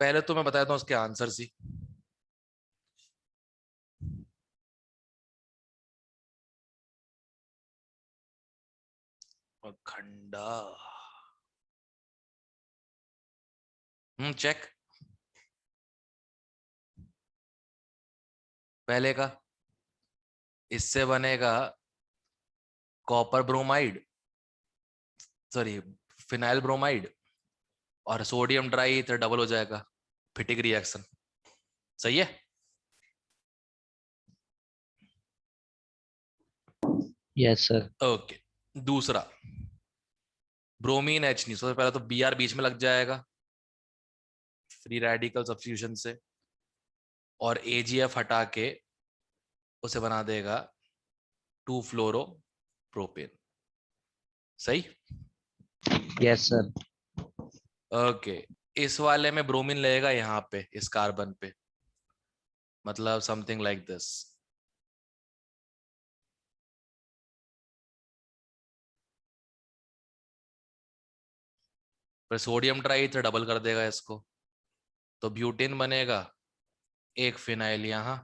पहले तो मैं बताता हूँ उसके आंसर ही। और खंडा, चेक। पहले का, इससे बनेगा copper bromide, sorry phenyl bromide, और सोडियम ड्राई तो डबल हो जाएगा, फिटिक रिएक्शन। सही है। Yes sir. ओके, दूसरा ब्रोमीन एच नहीं, सबसे पहले तो बी आर बीच में लग जाएगा फ्री रेडिकल सब्स्टिट्यूशन से, और एजीएफ हटा के उसे बना देगा 2 फ्लोरो प्रोपेन। सही। Yes sir. ओके, इस वाले में ब्रोमीन लगेगा यहाँ पे इस कार्बन पे, मतलब समथिंग लाइक दिस। फिर सोडियम ट्राई तो डबल कर देगा इसको, तो ब्यूटेन बनेगा, एक फिनाइल यहाँ,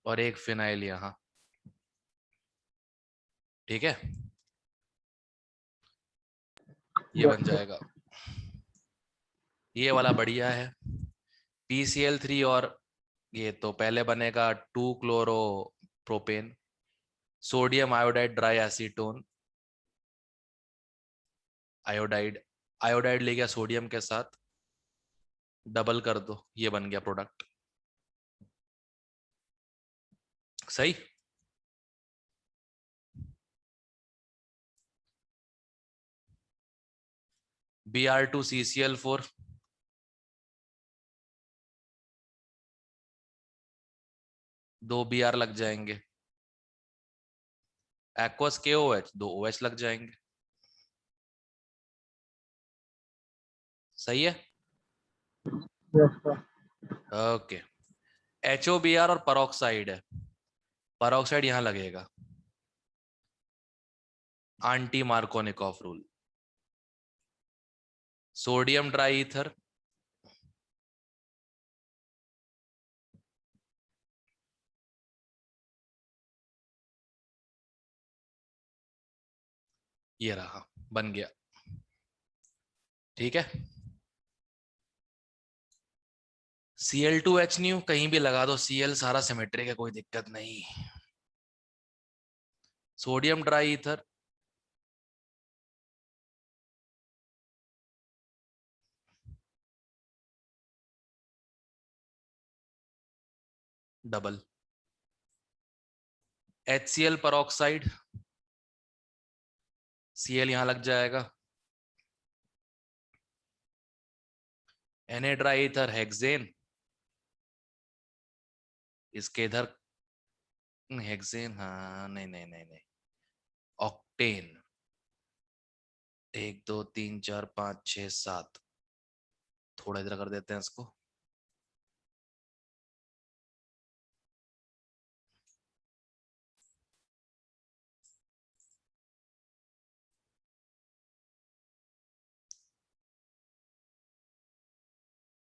और एक फिनाइल यहाँ। ठीक है, ये बन जाएगा। ये वाला बढ़िया है। PCl3, और ये तो पहले बनेगा 2 chloro propane, sodium iodide dry acetone, iodide, iodide ले गया सोडियम के साथ, डबल कर दो, ये बन गया प्रोडक्ट। सही। Br2CCl4, 2 Br लग जाएंगे, एक्वस KOH, 2 OH लग जाएंगे। सही है। Yes sir. ओके, HOBr और परोक्साइड है, परोक्साइड यहां लगेगा, aunty Markovnikov rule, sodium try ether, ये रहा, बन गया। ठीक है, Cl2H न्यू कहीं भी लगा दो, Cl सारा सिमेट्रिक है, कोई दिक्कत नहीं। Sodium try ether, double, HCl peroxide, Cl यहां लग जाएगा, Na ट्राई ईथर हेक्सेन, इसके इधर हेक्सेन, हाँ नहीं नहीं नहीं नहीं, ऑक्टेन, 1 2 3 4 5 6 7, थोड़ा इधर कर देते हैं इसको,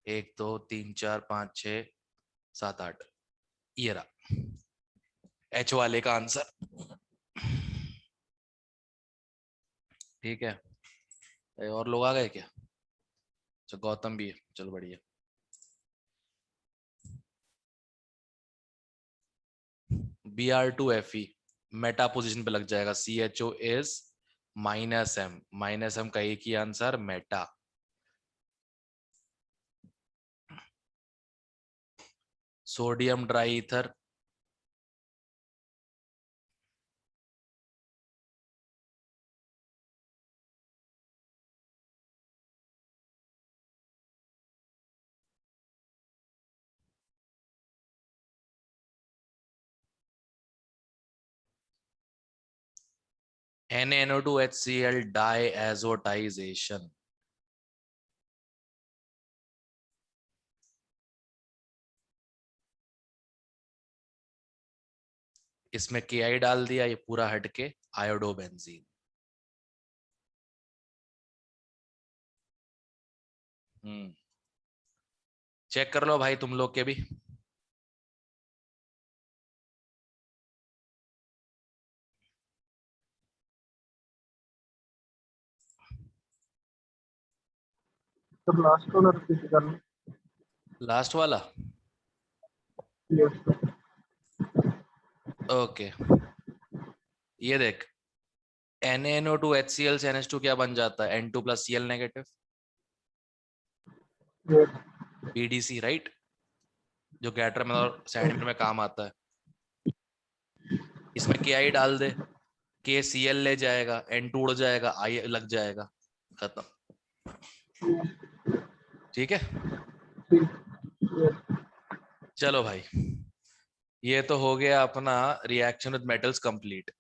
एक दो तीन चार पाँच छ सात आठ, ये रहा H वाले का आंसर। ठीक है, और लोग आ गए क्या? अच्छा, गौतम भी है, चलो बढ़िया। Br2Fe मेटा पोजीशन पे लग जाएगा, CHO इज -M, -M का एक ही answer, meta. Sodium dry ether, NaNO2HCl diazotization, इसमें Ki डाल दिया, ये पूरा हटके आयोडोबेंजीन। चेक कर लो भाई तुम लोग के भी। सर लास्ट वाला रिपीट करना। लास्ट वाला यस सर। ओके, ये देख NaNO2 HCl से NH2 क्या बन जाता है, N2 + Cl negative, yes BDC right, जो गैटर में और सैंडविच में काम आता है। इसमें KI डाल दे, KCl ले जाएगा, N2 उड़ जाएगा, I लग जाएगा, खत्म। ठीक है, यस चलो भाई, ये तो हो गया अपना रिएक्शन विद मेटल्स कंप्लीट।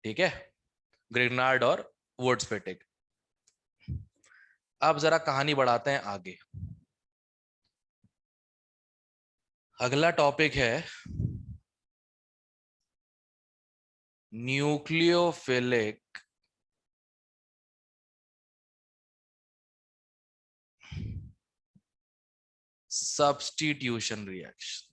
ठीक है, ग्रिग्नार्ड और वुड्सफिटिग। अब जरा कहानी बढ़ाते हैं आगे। अगला टॉपिक है nucleophilic substitution reaction.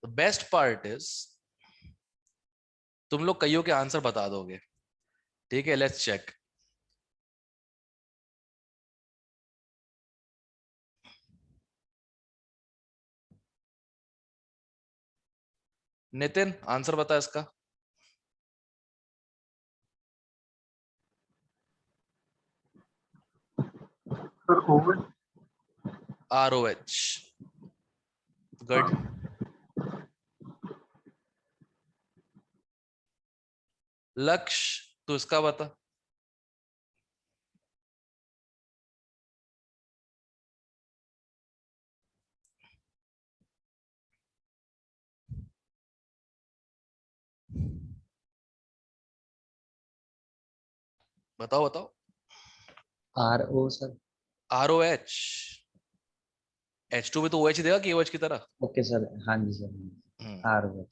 The best part is तुम लोग कईयों के आंसर बता दोगे। ठीक है, लेट्स चेक। नितिन आंसर बता इसका। Sir oven. ROH, good. लक्ष्य तू इसका बता। बताओ बताओ। RO sir. ROH, H2 भी तो OH देगा कि OH की तरह। ओके सर, हाँ जी sir, RO।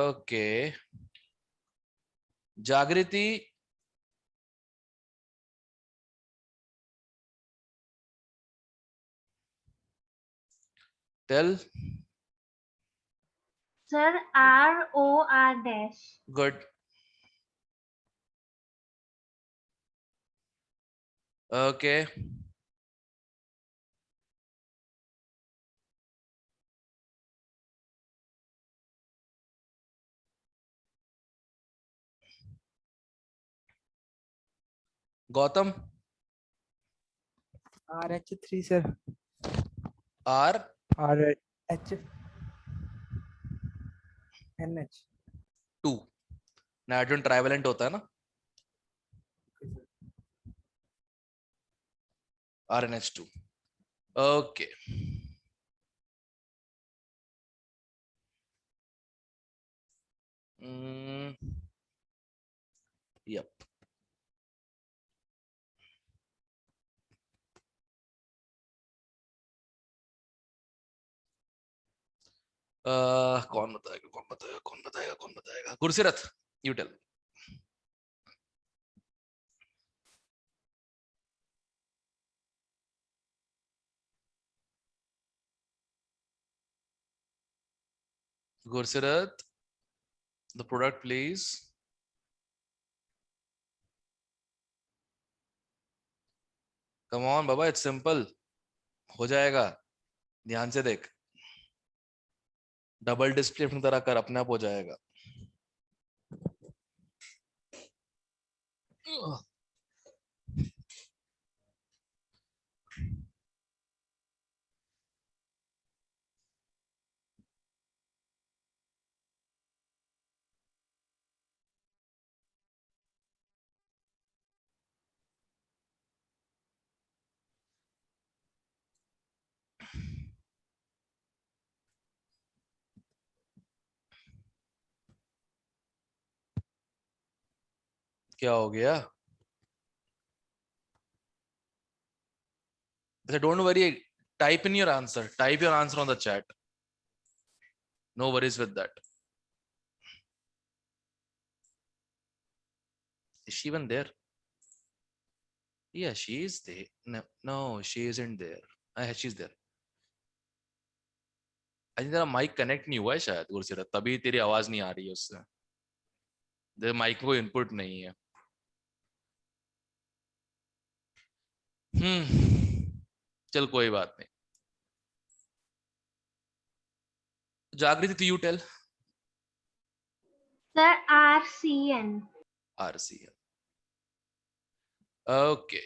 Okay, Jagriti tell. Sir, ROR dash. Good. Okay, Gautam. RH3 sir. R RH NH। 2 nitrogen trivalent होता है ना, RNH2। Okay, yup. कौन बताएगा कौन बताएगा कौन बताएगा कौन बताएगा? Gursirat, you tell. Gursirat, the product please. Come on बाबा, इट्स सिंपल, हो जाएगा। ध्यान से देख, डबल डिस्प्ले अपनी तरह कर, अपने आप हो जाएगा। क्या हो गया? अच्छा don't worry, Type in your answer. Type your answer on the chat. No worries with that. Is she even there? Yeah, she is there. No, she isn't there. She's there. I think तेरा mic connect नहीं हुआ है शायद गुरसेरत, तभी तेरी आवाज नहीं आ रही है उससे. तेरे माइक में कोई इनपुट नहीं है. चल कोई बात नहीं. जागृति, तू you tell. Sir, RCN. RCN. Okay.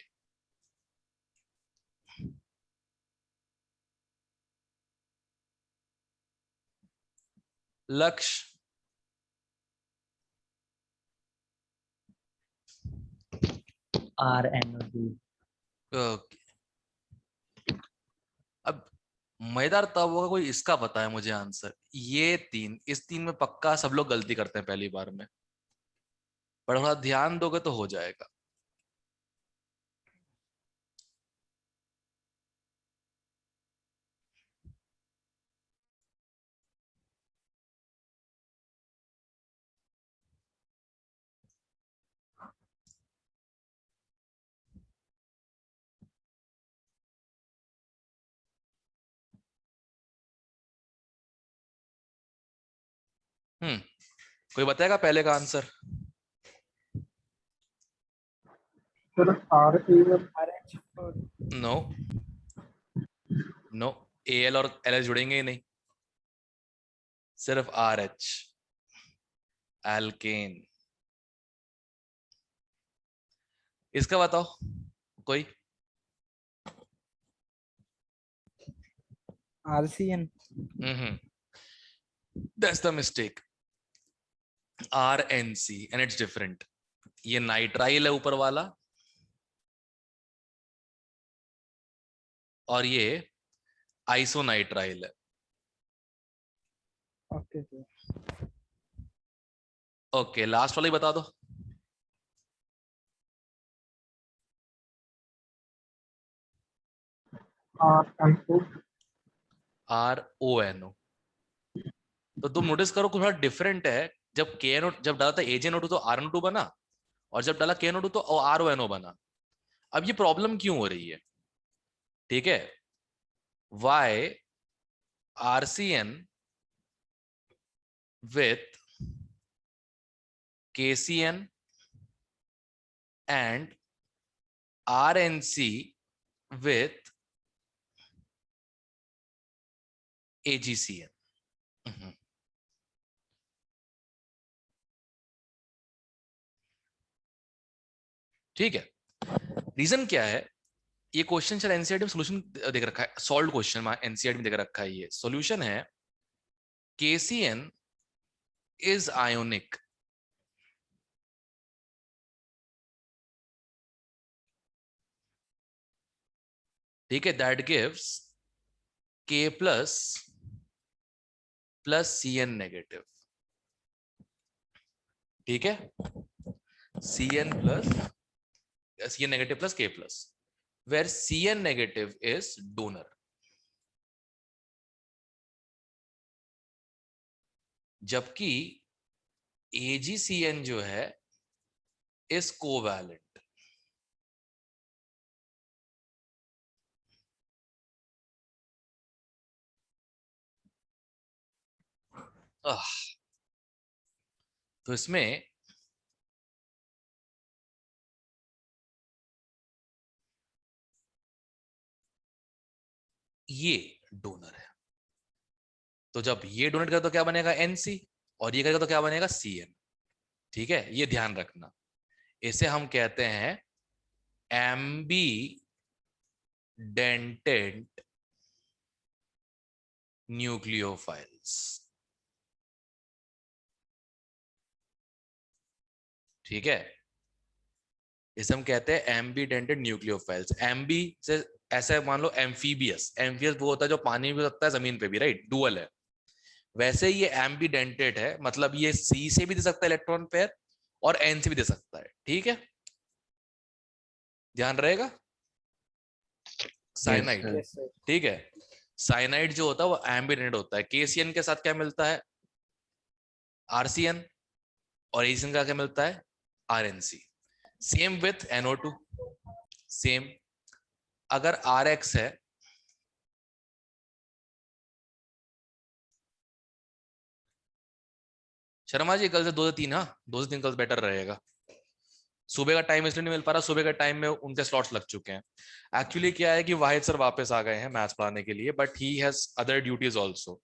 लक्ष्य. RNO2. ओके. अब मजेदार तब होगा कोई इसका पता है मुझे आंसर. ये तीन, इस तीन में पक्का सब लोग गलती करते हैं पहली बार में, पर थोड़ा ध्यान दोगे तो हो जाएगा. कोई बताएगा पहले का आंसर? नो नो, AL और LH जुड़ेंगे ही नहीं, सिर्फ RH, एल्केन. इसका बताओ कोई. RCN. That's the mistake. RNC and it's different. ये नाइट्राइल है ऊपर वाला, और ये आइसोनाइट्राइल है. Okay, sir. ओके, लास्ट वाला ही बता दो. RONO. तो तुम नोटिस करो कुछ थोड़ा डिफरेंट है. जब KNO, जब डाला था AgNO2 तो RNO2 बना, और जब डाला KNO2 तो RONO बना. अब ये प्रॉब्लम क्यों हो रही है? ठीक है, why RCN with KCN and RNC with AgCN. ठीक है, रीजन क्या है? ये क्वेश्चन चल एनसीईआरटी में सॉल्यूशन देख रखा है, सॉल्व क्वेश्चन एनसीईआरटी में देख रखा है. ये सॉल्यूशन है KCN is ionic. ठीक है, that gives K plus CN negative. ठीक है, CN negative plus K plus, where CN negative is donor. जबकि AgCN जो है is covalent. तो इसमें ये डोनर है. तो जब ये डोनेट करेगा तो क्या बनेगा? NC, और ये करेगा तो क्या बनेगा? CN. ठीक है, ये ध्यान रखना. इसे हम कहते हैं एम्बीडेंटेड न्यूक्लियोफाइल्स. ठीक है, इसे हम कहते हैं एम्बीडेंटेड न्यूक्लियोफाइल्स. एम्बी से ऐसे मान लो एम्फीबियस. एम्फीबियस वो होता है जो पानी में भी हो सकता है, जमीन पे भी, राइट? डुअल है. वैसे ये एम्बीडेंटेड है, मतलब ये C से भी दे सकता है इलेक्ट्रॉन पेयर और N से भी दे सकता है. ठीक है, ध्यान रहेगा. Cyanide, sir. Yes, sir. ठीक है। साइनाइड जो होता है वो एम्बिडेंट होता है। KCN के साथ क्या मिलता है? RCN। और एशियन का क्या मिलता है? RNC। Same with NO2, same. अगर RX है, शर्मा जी कल से 2 से 3, हाँ 2 से 3 कल बेटर रहेगा। सुबह का टाइम इसलिए नहीं मिल पा रहा, सुबह के टाइम में उनके स्लॉट्स लग चुके हैं। एक्चुअली क्या है कि वाहिद सर वापस आ गए हैं मैथ्स पढ़ाने के लिए, but he has other duties also,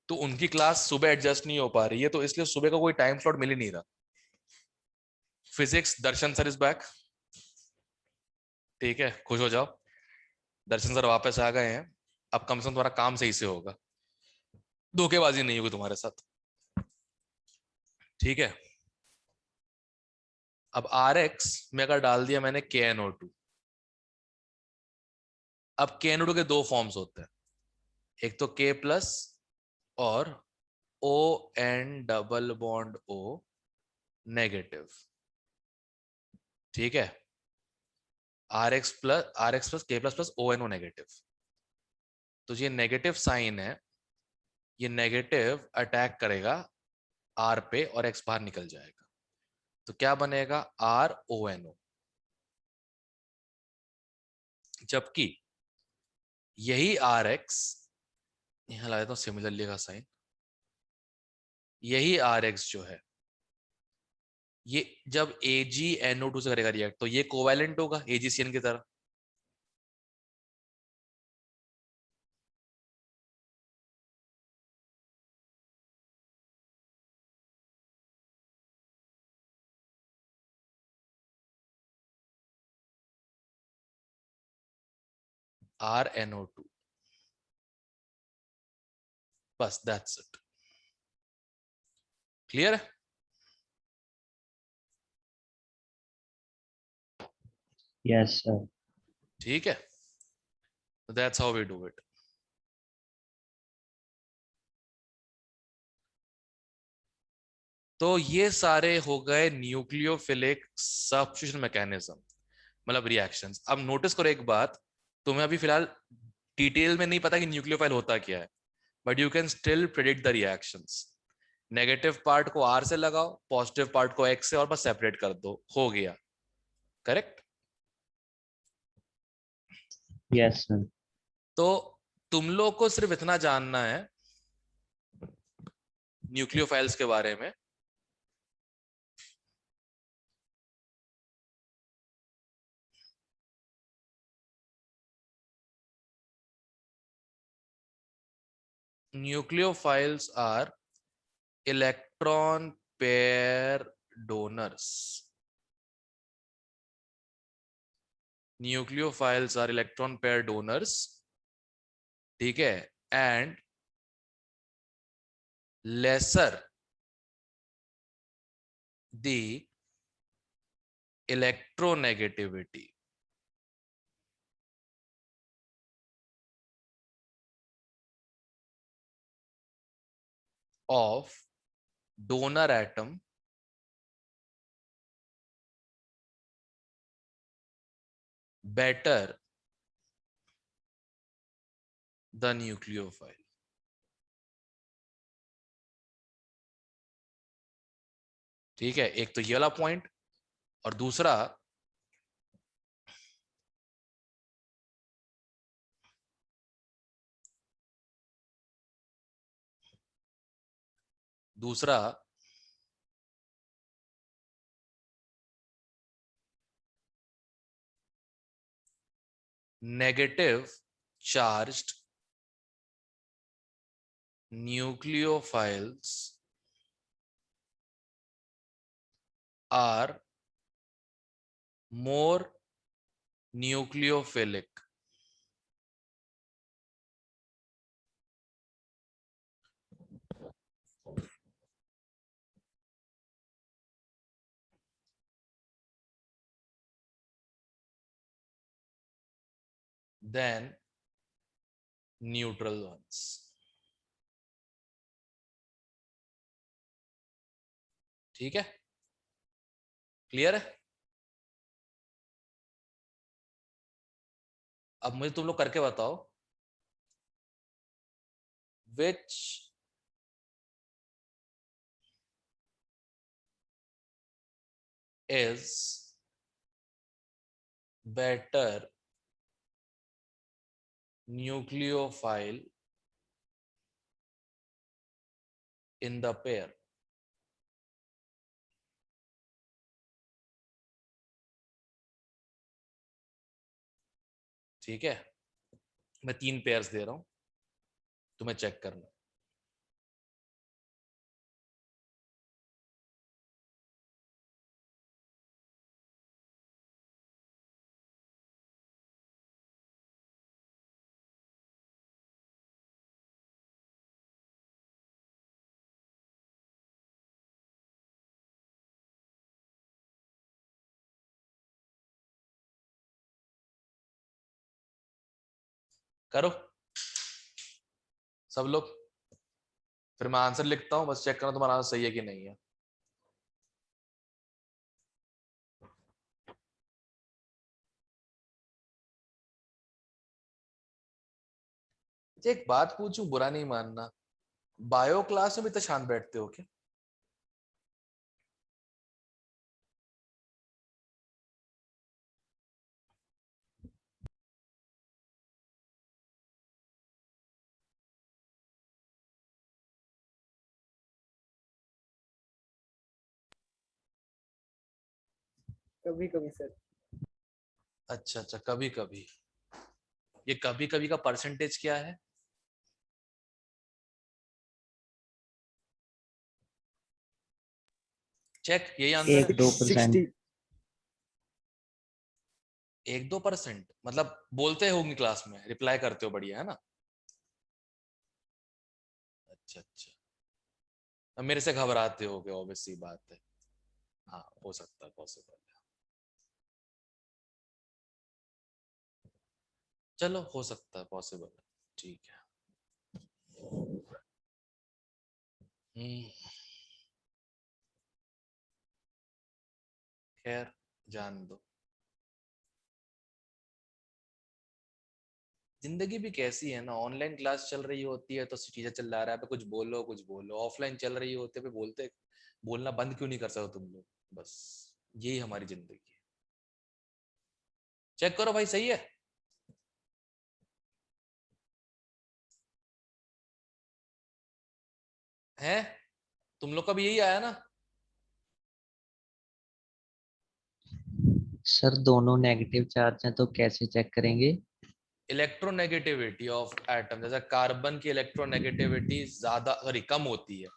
तो उनकी क्लास सुबह एडजस्ट नहीं हो पा रही है, तो इसलिए सुबह का कोई टाइम स्लॉट मिल ही नहीं रहा। Physics Darshan sir is back, ठीक है, खुश हो जाओ, दर्शन सर वापस आ गए हैं। अब कम से कम तुम्हारा काम सही से होगा, धोखेबाजी नहीं होगी तुम्हारे साथ, ठीक है। अब RX में अगर डाल दिया मैंने KNO2, अब KNO2 के 2 फॉर्म्स होते हैं, एक तो K+ और ON double bond O negative, ठीक है। RX+ K++ ONO negative. तो ये नेगेटिव साइन है, ये नेगेटिव अटैक करेगा R पे और X बाहर निकल जाएगा, तो क्या बनेगा? RONO। जबकि यही RX, यहां ला देता हूं सिमिलरली का साइन, यही RX जो है, ये जब AgNO2 से करेगा रिएक्ट, तो ये कोवैलेंट होगा AgCN की तरह। RNO2, बस दैट्स इट। क्लियर है? Yes, sir. ठीक है, that's how we do it. तो ये सारे हो गए न्यूक्लियोफिलिक सब्स्टिट्यूशन मैकेनिज्म, मतलब रिएक्शंस। अब नोटिस करो एक बात, तुम्हें अभी फिलहाल डिटेल में नहीं पता कि न्यूक्लियोफाइल होता क्या है, but you can still predict the reactions. Negative part को R से लगाओ, पॉजिटिव पार्ट को X से, और बस सेपरेट कर दो, हो गया। करेक्ट? Yes, sir. तो तुम लोग को सिर्फ इतना जानना है न्यूक्लियोफाइल्स के बारे में, nucleophiles are electron pair donors. Nucleophiles are electron pair donors, ठीक है, and lesser the electronegativity of donor atom better the nucleophile। ठीक है, एक तो ये वाला पॉइंट, और दूसरा दूसरा negative charged nucleophiles are more nucleophilic than neutral ones। ठीक है, क्लियर है? अब मुझे तुम लोग करके बताओ, which is better nucleophile in the pair? ठीक है, मैं 3 पेयर्स दे रहा हूं, तुम्हें चेक करना। करो सब लोग, फिर मैं आंसर लिखता हूं, बस चेक करना तुम्हारा आंसर सही है कि नहीं है। एक बात पूछूं, बुरा नहीं मानना, बायो क्लास में भी तो शांत बैठते हो क्या? कभी कभी सर। अच्छा अच्छा, कभी कभी। ये कभी कभी का परसेंटेज क्या है? चेक, यही आंसर है। 1-2%। 60। 1-2%? मतलब बोलते होंगे क्लास में, रिप्लाई करते हो, बढ़िया है ना। अच्छा अच्छा, अब मेरे से घबराते हो गए, ऑब्वियस सी बात है। हाँ, हो सकता है, पॉसिबल है। चलो, हो सकता है, पॉसिबल है, ठीक है। खैर, जान दो। जिंदगी भी कैसी है ना, ऑनलाइन क्लास चल रही होती है तो टीचर चिल्ला रहा है पे कुछ बोलो कुछ बोलो, ऑफलाइन चल रही होती है पे बोलते, बोलना बंद क्यों नहीं कर सकते तुम लोग? बस यही हमारी जिंदगी है। चेक करो भाई, सही है? हैं? तुम लोग का भी यही आया ना? सर दोनों नेगेटिव चार्ज हैं तो कैसे चेक करेंगे? इलेक्ट्रोनेगेटिविटी ऑफ एटम, जैसे कार्बन की इलेक्ट्रोनेगेटिविटी ज्यादा, सॉरी, कम होती है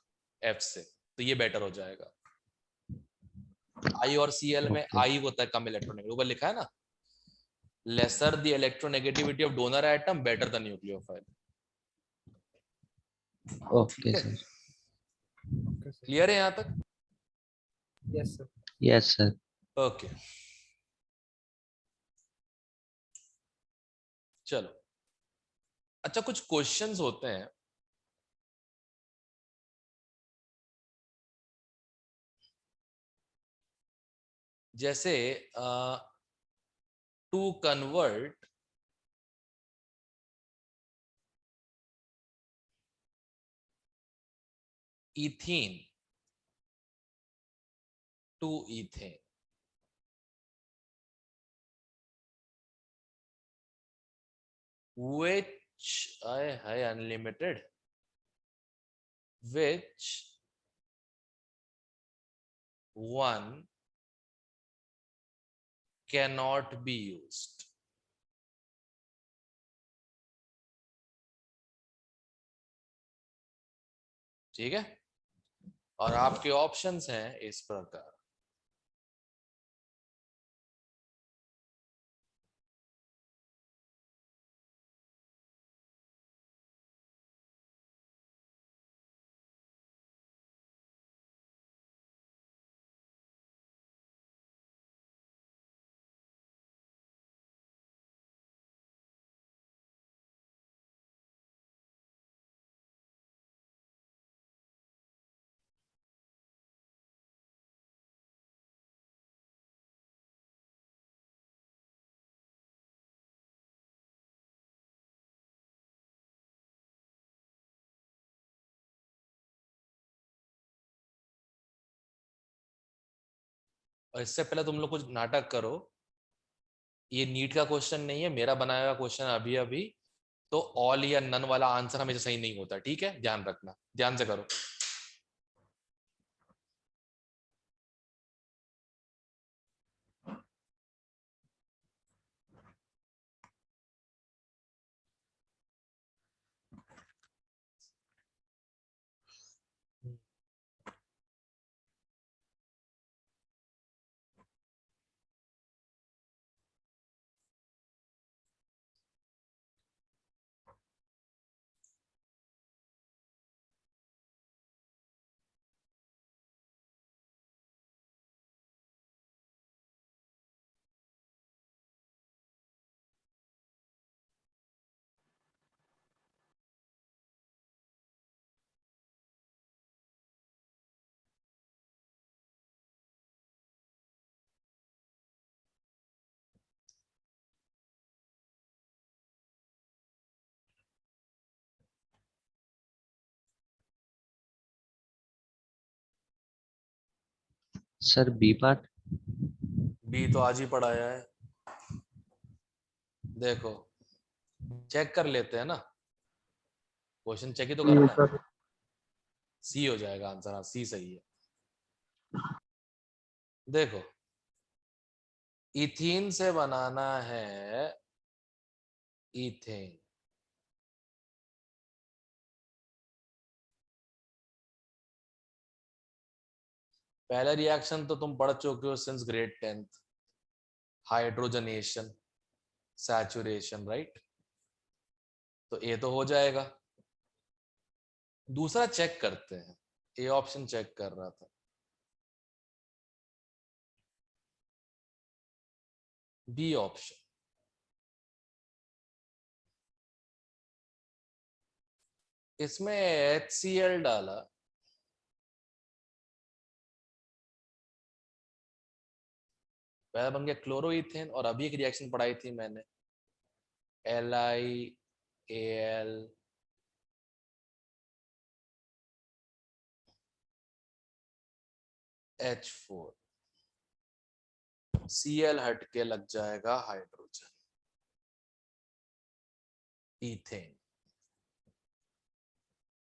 एफ से, तो ये बेटर हो जाएगा। आई और सीएल में ओके आई होता है कम इलेक्ट्रोनेगेटिव, ऊपर लिखा है ना, lesser the electronegativity of donor atom better the nucleophile. Okay ठीक है, सर। Okay sir. क्लियर है यहां तक? Yes sir. Yes sir. Okay, चलो। अच्छा, कुछ क्वेश्चंस होते हैं, जैसे to convert ethene to ethane, which I unlimited, which one cannot be used? ठीक है, और आपके ऑप्शंस हैं इस प्रकार। और इससे पहले तुम लोग कुछ नाटक करो, ये नीट का क्वेश्चन नहीं है, मेरा बनाया हुआ क्वेश्चन अभी अभी, तो ऑल या नन वाला आंसर हमेशा सही नहीं होता, ठीक है, ध्यान रखना, ध्यान से करो। Sir B part. बी तो आज ही पढ़ाया है, देखो चेक कर लेते हैं ना, क्वेश्चन चेक ही तो करना है। सी हो जाएगा आंसर, हाँ सी सही है। देखो इथीन से बनाना है इथेन, पहला रिएक्शन तो तुम पढ़ चुके हो since grade 10th, hydrogenation saturation, right, तो ए तो हो जाएगा। दूसरा चेक करते हैं, ए ऑप्शन चेक कर रहा था, बी ऑप्शन, इसमें HCl डाला, पहला बन गया क्लोरोइथेन, और अभी एक रिएक्शन पढ़ाई थी मैंने, LiAl H4, Cl हट के लग जाएगा हाइड्रोजन, इथेन।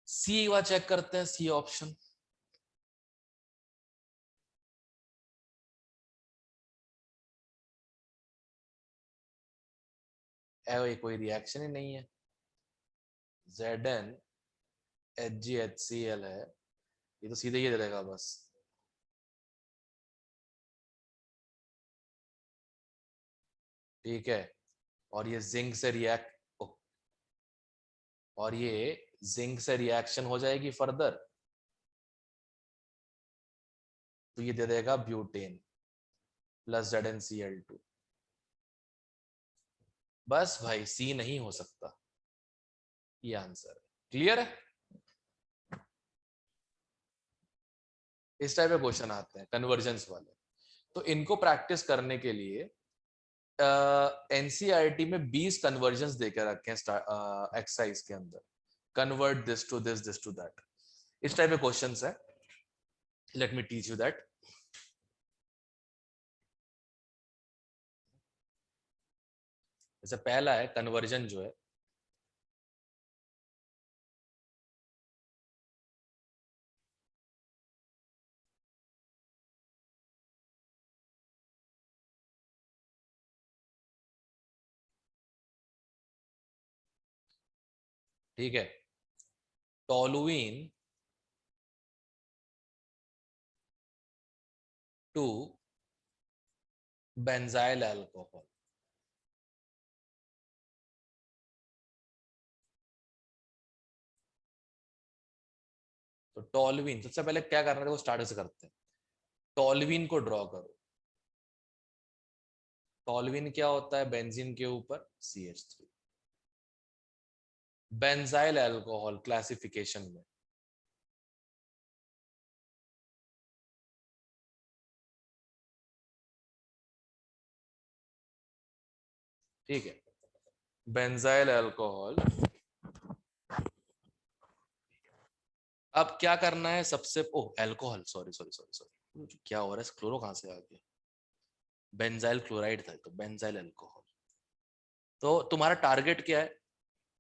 सी वाला चेक करते हैं, सी ऑप्शन, कोई रिएक्शन ही नहीं है, ZnHgHCl है, ये तो सीधे ही दे देगा बस। ठीक है, और ये जिंक से रिएक्शन हो जाएगी फर्दर, तो ये दे देगा ब्यूटेन प्लस ZnCl2। बस भाई सी नहीं हो सकता, ये आंसर है। क्लियर है? इस टाइप के क्वेश्चन आते हैं कन्वर्जेंस वाले, तो इनको प्रैक्टिस करने के लिए एनसीईआरटी में 20 कन्वर्जन देकर रखे हैं एक्सरसाइज के अंदर, convert this to this to that, इस टाइप के क्वेश्चंस है। Let me teach you that. जैसे पहला है कन्वर्जन जो है, ठीक है, टोलुइन टू बेंजाइल अल्कोहल, तो टोलुइन सबसे पहले क्या करना है, वो स्टार्ट से करते हैं। टोलुइन को ड्रॉ करो, टोलुइन क्या होता है, बेंजीन के ऊपर CH3, बेंजाइल अल्कोहल क्लासिफिकेशन में, ठीक है, बेंजाइल अल्कोहल। अब क्या करना है सबसे, oh alcohol, sorry sorry sorry sorry, क्या हो रहा है, क्लोरो कहां से आ गया, बेंजाइल क्लोराइड था, तो बेंजाइल अल्कोहल। तो तुम्हारा टारगेट क्या है?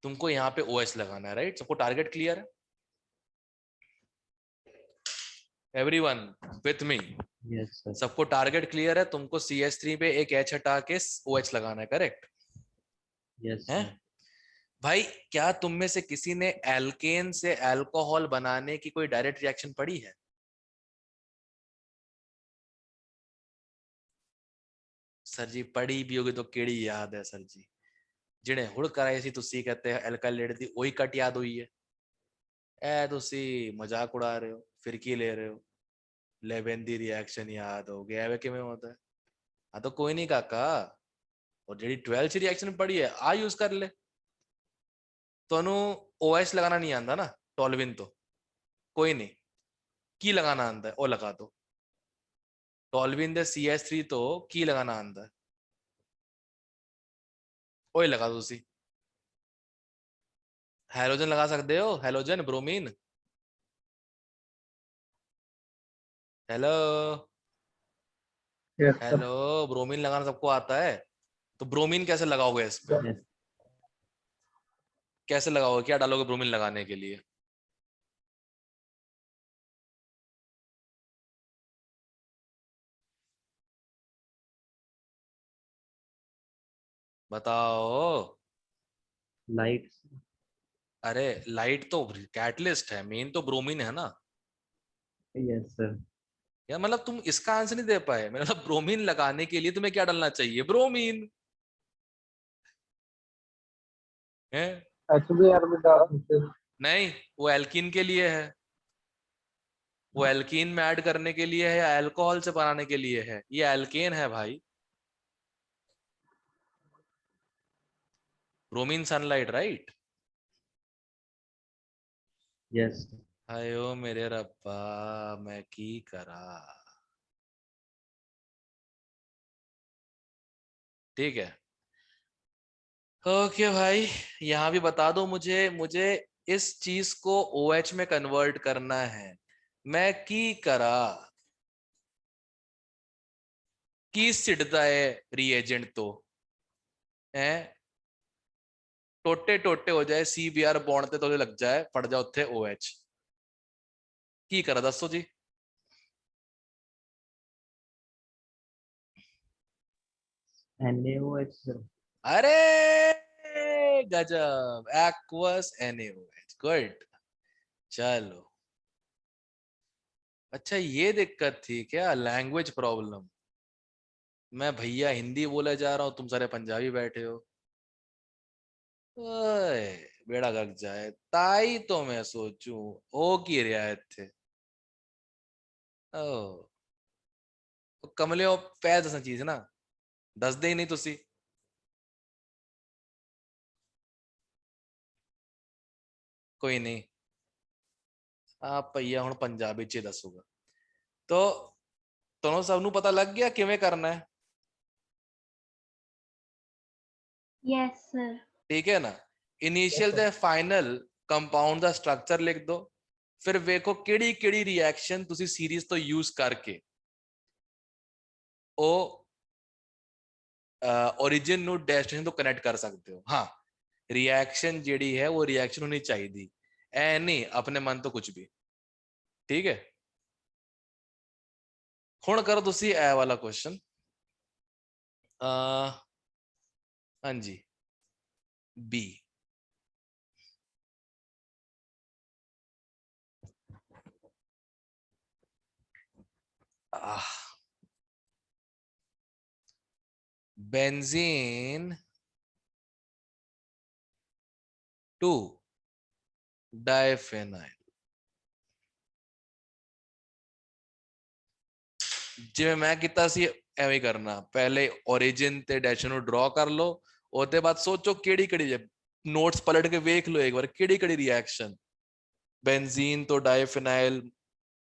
तुमको यहाँ पे OH लगाना है, राइट? सबको टारगेट क्लियर है? Everyone with me? Yes sir. सबको टारगेट क्लियर है? तुमको CH3 पे एक H हटा के OH लगाना है, करेक्ट यस है? सर। भाई क्या तुम में से किसी ने एल्केन से अल्कोहल बनाने की कोई डायरेक्ट रिएक्शन पढ़ी है? सर जी पढ़ी भी होगी तो केड़ी याद है सर जी? जिन्हें हुड़ कराई सी तुसी कहते हैं अल्काइल लेड दी ओही कट याद हुई है? ए तुसी मजाक उड़ा रहे हो, फिरकी ले रहे हो। लेवेंदी रिएक्शन याद हो गया वे किमें होता है? हाँ तो कोई नहीं काका, और जेडी 12th रिएक्शन पढ़ी है आ यूज कर ले। तोनु OH लगाना नहीं आंदा ना, टॉलविन तो कोई नहीं, की लगाना आंदा है, ओ लगा दो। टॉलविन दे CH3 तो की लगाना आंदा है, ओए लगा दो तुसी। हेलोजन लगा सकते हो, halogen bromine. Hello, yes sir. Hello, bromine लगाना सबको आता है, तो ब्रोमीन कैसे लगाओगे इस पे? यस। कैसे लगाओगे, क्या डालोगे ब्रोमीन लगाने के लिए? बताओ। लाइट। अरे लाइट तो कैटलिस्ट है, मेन तो ब्रोमीन है ना। Yes sir. यार मतलब तुम इसका आंसर नहीं दे पाए, मतलब ब्रोमीन लगाने के लिए तुम्हें क्या डालना चाहिए? ब्रोमीन है। HBr भी डाल सकते हैं। नहीं, वो एल्कीन के लिए है, वो एल्कीन में ऐड करने के लिए है या अल्कोहल से बनाने के लिए है? ये एल्केन है भाई, ब्रोमीन सनलाइट, राइट? यस। आयो मेरे रब्बा, मैं की करा। ठीक है, ओके भाई, यहाँ भी बता दो मुझे, मुझे इस चीज को OH में कन्वर्ट करना है, मैं की करा? की सिड़ता है रिएजेंट तो है, टोटे टोटे हो जाए CBr बॉन्ड ते तो लग जाए पड़ जाओ थे OH, की करा दसो जी? NaOH sir. अरे गजब, एक्वस NaOH, गुड। चलो, अच्छा ये दिक्कत थी क्या, लैंग्वेज प्रॉब्लम? मैं भैया हिंदी बोले जा रहा हूँ, तुम सारे पंजाबी बैठे हो। ओए, बेड़ा गर्क जाए, ताई तो मैं सोचूं ओ की रियायत थे। ओ कमलियो पैर दसना चीज ना, दस दे ही नहीं तुसी। कोई नहीं, आप भैया हुण पंजाबी च दसूगा। तो ਤੁਹਾਨੂੰ ਸਭ ਨੂੰ ਪਤਾ ਲੱਗ ਗਿਆ ਕਿਵੇਂ ਕਰਨਾ ਹੈ? Yes, sir. ठीक है ना? Yes initial sir. ते फाइनल कंपाउंड ਦਾ स्ट्रक्चर लिख दो, फिर ਵੇਖੋ ਕਿਹੜੀ ਕਿਹੜੀ ਰਿਐਕਸ਼ਨ ਤੁਸੀਂ ਸੀਰੀਜ਼ ਤੋਂ ਯੂਜ਼ ਕਰਕੇ ਉਹ ओरिजिन ਨੂੰ ਡੈਸਟੀਨੇਸ਼ਨ ਤੋਂ ਕਨੈਕਟ ਕਰ ਸਕਦੇ ਹੋ। हाँ, रिएक्शन ਜਿਹੜੀ है वो रिएक्शन होनी चाहिए, ऐ नहीं अपने मन तो कुछ भी। ठीक है, ਹੁਣ ਕਰੋ ਤੁਸੀਂ ਇਹ वाला क्वेश्चन। हाँ जी, बी। बेंजीन टू डाइफेनाइल, जिवें मैं किया सी एवें करना, पहले ओरिजिन ते डैश ਨੂੰ ਡਰਾ ਕਰ ਲਓ, ਉਹਦੇ ਬਾਅਦ ਸੋਚੋ ਕਿਹੜੀ ਕਿਹੜੀ, ਨੋट्स पलट के वेख लो एक बार ਕਿਹੜੀ ਕਿਹੜੀ रिएक्शन बेंजीन तो डाइफेनाइल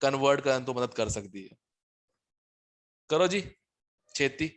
कन्वर्ट करने तो मदद कर सकती है। करो जी छेती।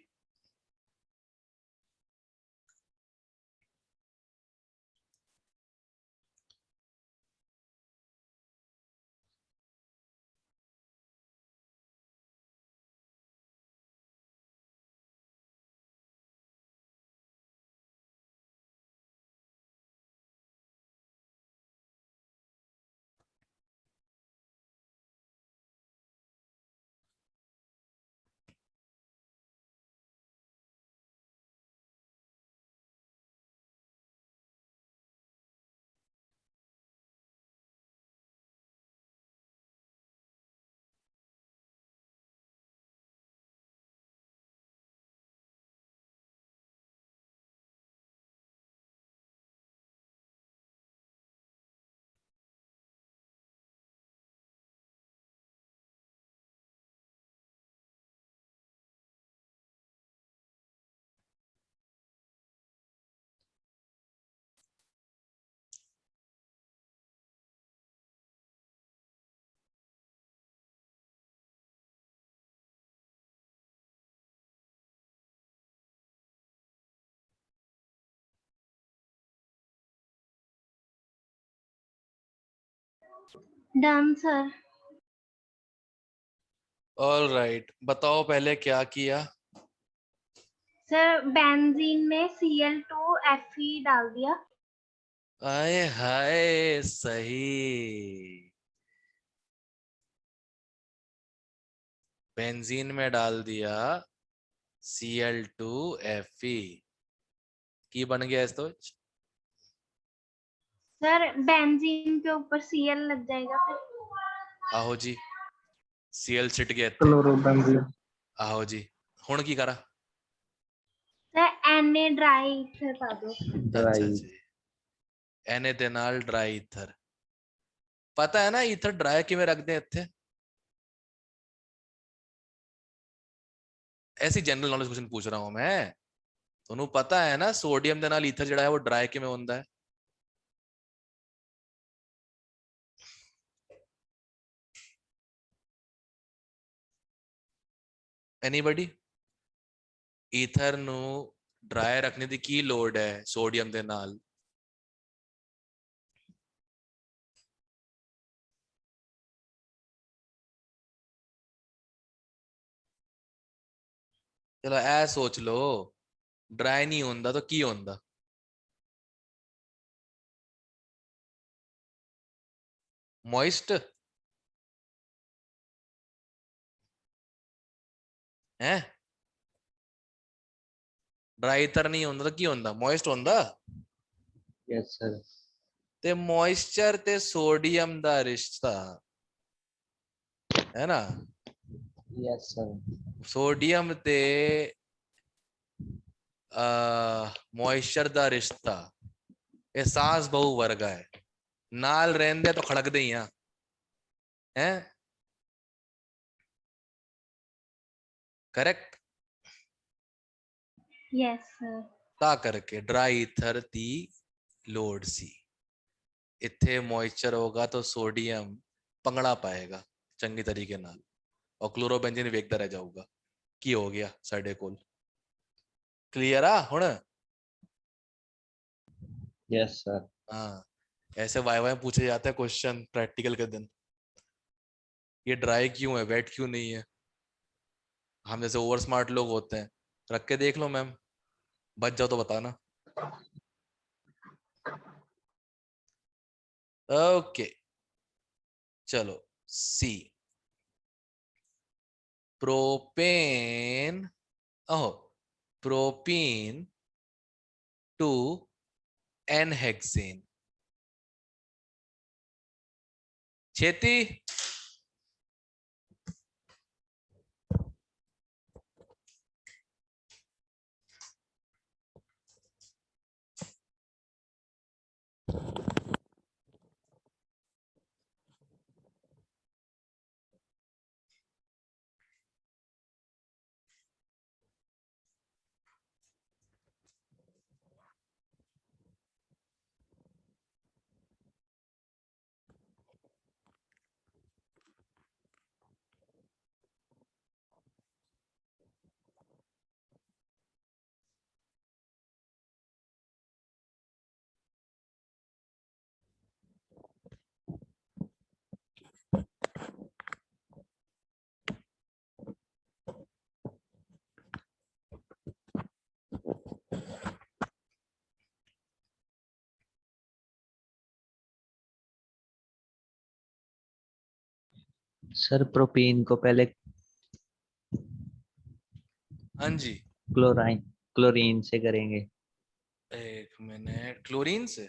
Done sir. ऑल राइट, बताओ पहले क्या किया। सर बेंजीन में Cl2Fe डाल दिया। आए हाय, सही। बेंजीन में डाल दिया Cl2Fe, की बन गया इस तो। सर बेंजीन के ऊपर Cl लग जाएगा फिर। आहो जी, Cl सिट गया इत्थे। क्लोरोबेंजीन। आहो जी, हुण की करा। सर Na ड्राई ईथर पा दो। अच्छा ड्राई। जी, Na ਦੇ ਨਾਲ ड्राई ईथर। पता है ना ईथर ड्राई किवें रखते हैं इत्थे। ऐसी जनरल नॉलेज क्वेश्चन पूछ रहा हूं मैं। ਤੁਹਾਨੂੰ पता है ना सोडियम ਦੇ ਨਾਲ ईथर ਜਿਹੜਾ ਹੈ वो ड्राई किवें ਹੁੰਦਾ है। एनीबॉडी। ईथर ਨੂੰ ड्राई रखने ਦੀ ਕੀ ਲੋੜ ਹੈ सोडियम ਦੇ ਨਾਲ। चलो ऐ सोच लो, ड्राई नहीं होता तो की होता। मॉइस्ट है। ड्राई ईथर नहीं होता तो की होता, मॉइस्ट होता। Yes sir. ते मॉइस्चर ते सोडियम दा रिश्ता है ना। Yes sir. सोडियम ते मॉइस्चर दा रिश्ता एहसास बहु वर्गा है। नाल रहंदे तो खड़कदे ही हैं। करेक्ट। Yes sir. ता करके ड्राई ईथर दी लोड सी। इत्थे मॉइस्चर होगा तो सोडियम पंगड़ा पाएगा चंगी तरीके नाल, और क्लोरोबेंजीन वेखदा रह जाऊगा की हो गया साडे कोल। क्लियर आ हुण। Yes sir. हाँ, ऐसे वाई पूछे जाते हैं क्वेश्चन प्रैक्टिकल के दिन। ये ड्राई क्यों है, वेट क्यों नहीं है। हम जैसे ओवर स्मार्ट लोग होते हैं, रख के देख लो मैम, बच जाओ तो बताना। ओके चलो, C propane, oh propyne to n hexane. छेती। सर प्रोपीन को पहले हाँ जी, क्लोरीन से करेंगे। एक मिनट, क्लोरीन से।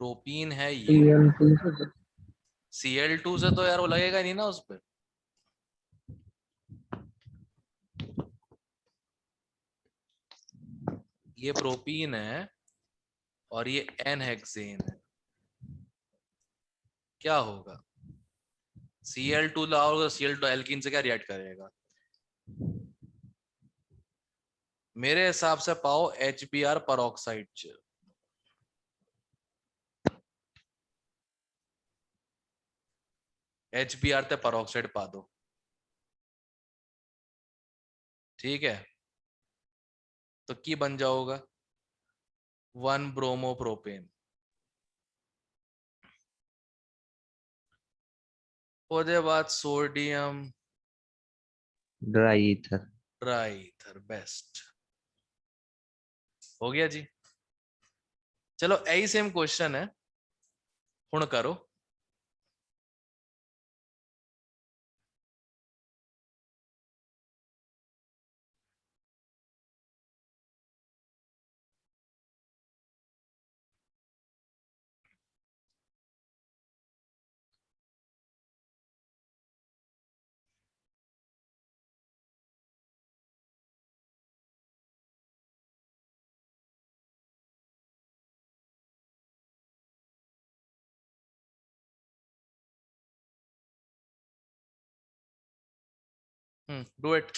प्रोपीन है ये। Cl2 Cl2 से तो यार वो लगेगा नहीं ना उस पर। ये प्रोपीन है और ये एन हेक्सेन है। क्या होगा, Cl2 लाओगे, Cl2 एल्कीन से क्या रिएक्ट करेगा। मेरे हिसाब से पाओ HBr परऑक्साइड च। HBr ते परऑक्साइड पा दो, ठीक है। तो की बन जाओगा 1 ब्रोमोप्रोपेन। ਉਹਦੇ बाद सोडियम ड्राई ईथर। ट्राईथर। बेस्ट हो गया जी। चलो यही सेम क्वेश्चन है, हुण करो। Do it.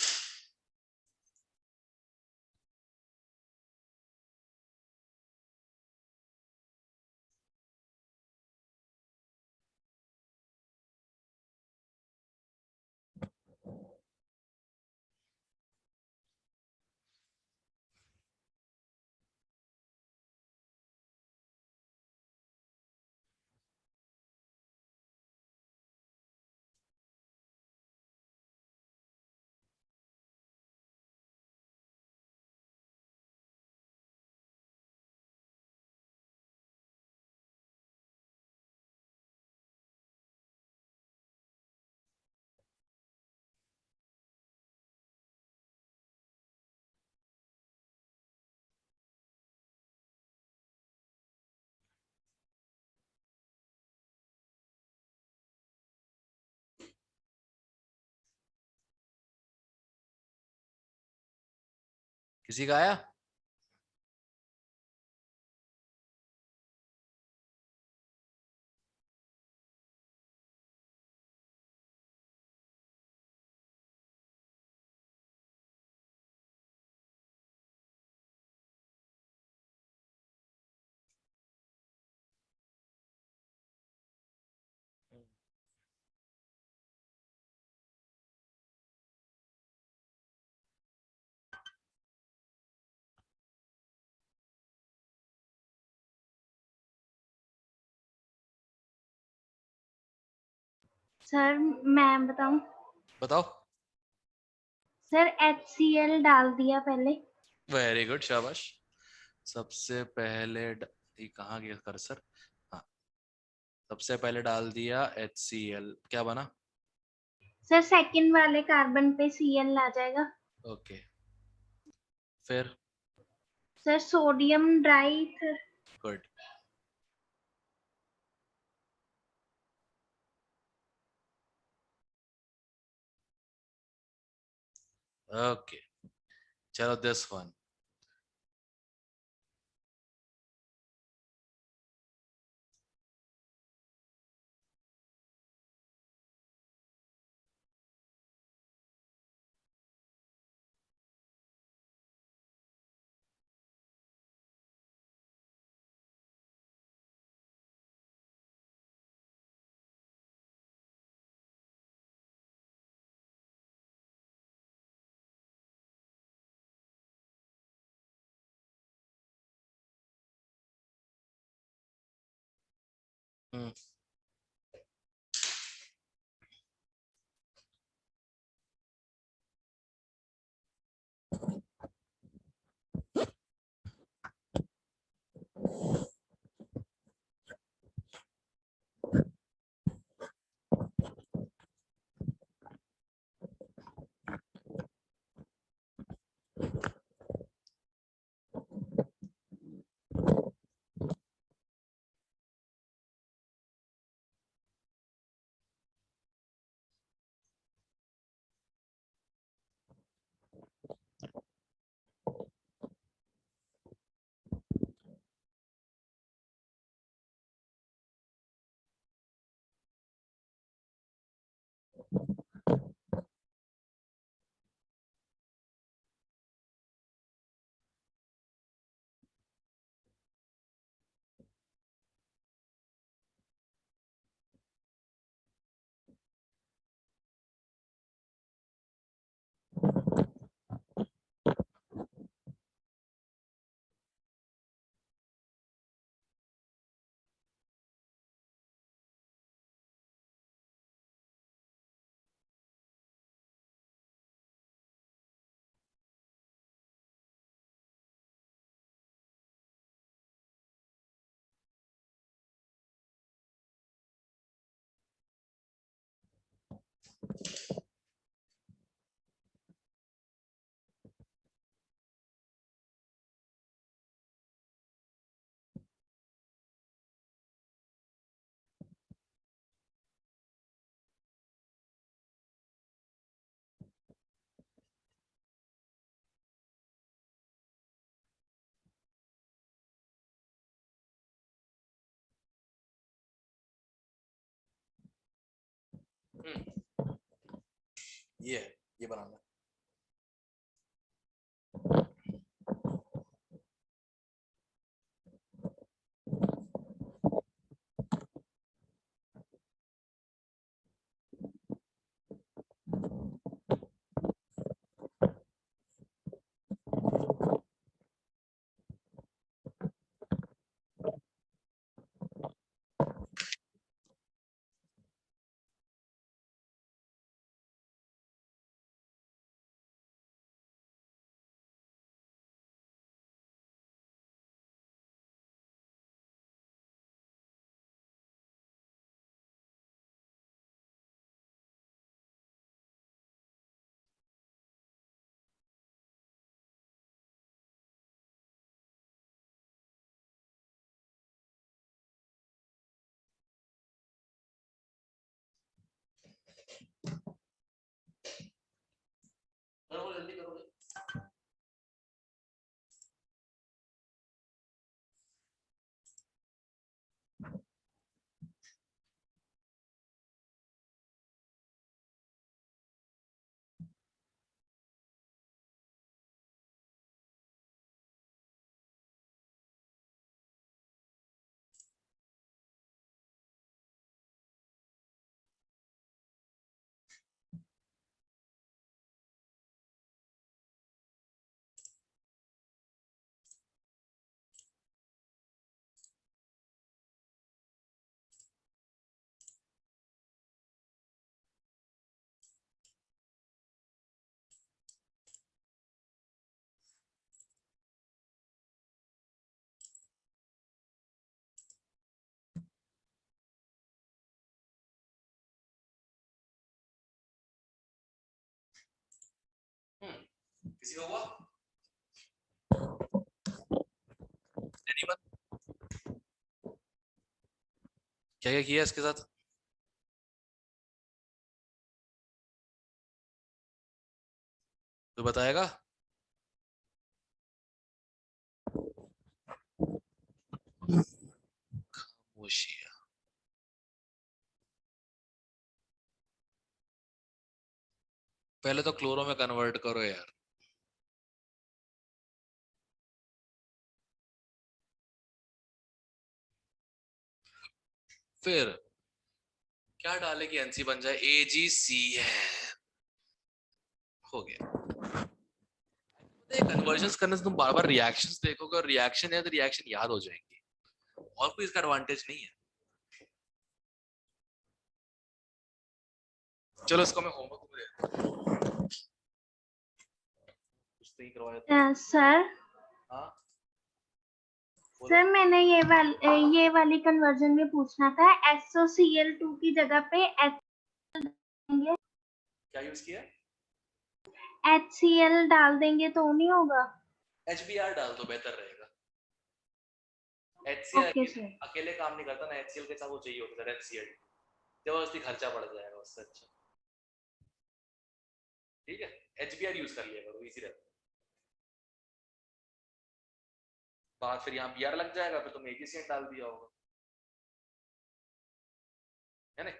किसी का आया? सर मैं बताऊं? बताओ। सर HCl डाल दिया पहले। वेरी गुड, शाबाश। सबसे पहले ये कहाँ गया कर्सर? हाँ, सबसे पहले डाल दिया HCl, क्या बना? सर सेकंड वाले कार्बन पे Cl आ जाएगा। ओके, फिर? Sir sodium dry ether. Good. Okay, चलो दिस वन। ये बनाना। करो जल्दी करोगे। किसी को हुआ? Anyone? क्या क्या किया इसके साथ? तो बताएगा? खामोशियां। पहले तो क्लोरो में कन्वर्ट करो यार। फिर क्या डाले कि एनसी बन जाए? AgCN हो गया। कन्वर्जन्स करने से तुम बार बार रिएक्शंस देखोगे और रिएक्शन है तो रिएक्शन याद हो जाएंगे, और कोई इसका एडवांटेज नहीं है। चलो इसको मैं होमवर्क में देता हूं। कुछ नहीं करवाया सर हाँ सर मैंने ये वाली कन्वर्जन में पूछना था, SOCl2 की जगह पे क्या यूज किया? HCl डाल देंगे तो नहीं होगा? HBr डाल दो, बेहतर रहेगा। HCl okay sir. अकेले काम नहीं करता ना, HCl के साथ वो चाहिए होता है HCl, जबरदस्ती खर्चा बढ़ जाएगा उससे अच्छा। ठीक है, HBr यूज कर लिया करो, इजी रहता है। बाद फिर यहाँ Br लग जाएगा, फिर तुम AgCN डाल दिया होगा, है ना?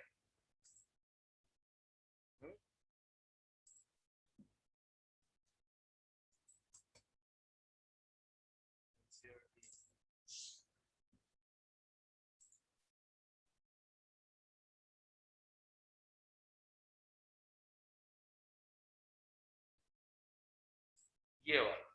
ये वाला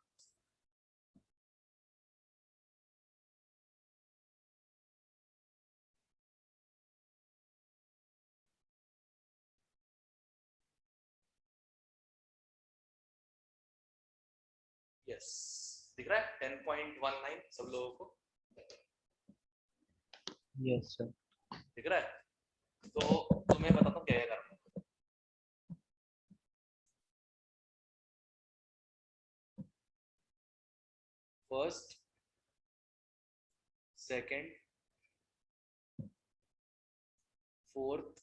यस दिख रहा है 10.19 सब लोगों को यस सर। दिख रहा है? तो तुम्हें बताता हूँ क्या क्या करना है। First, second, fourth,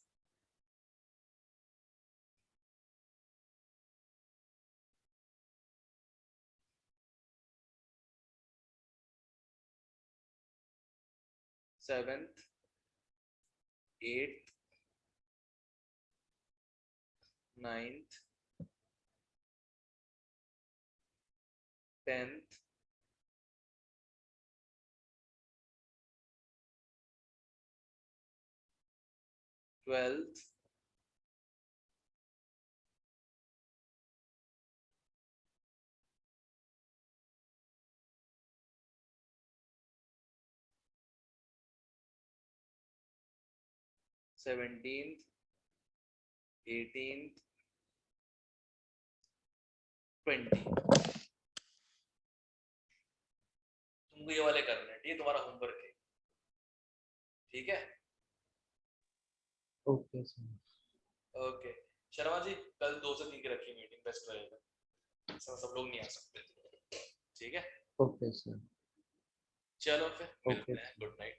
seventh, eighth, 9th 10th 12th 17th 18th 20 तुमको ये वाले करने हैं, ये तुम्हारा होमवर्क है, ठीक है? Okay sir. Okay Sharma ji, कल 2 से 3 की रखिए मीटिंग, बेस्ट रहेगा, सब लोग नहीं आ सकते, ठीक है? Okay sir. चलो फिर मिलते ओके। हैं, गुड नाइट।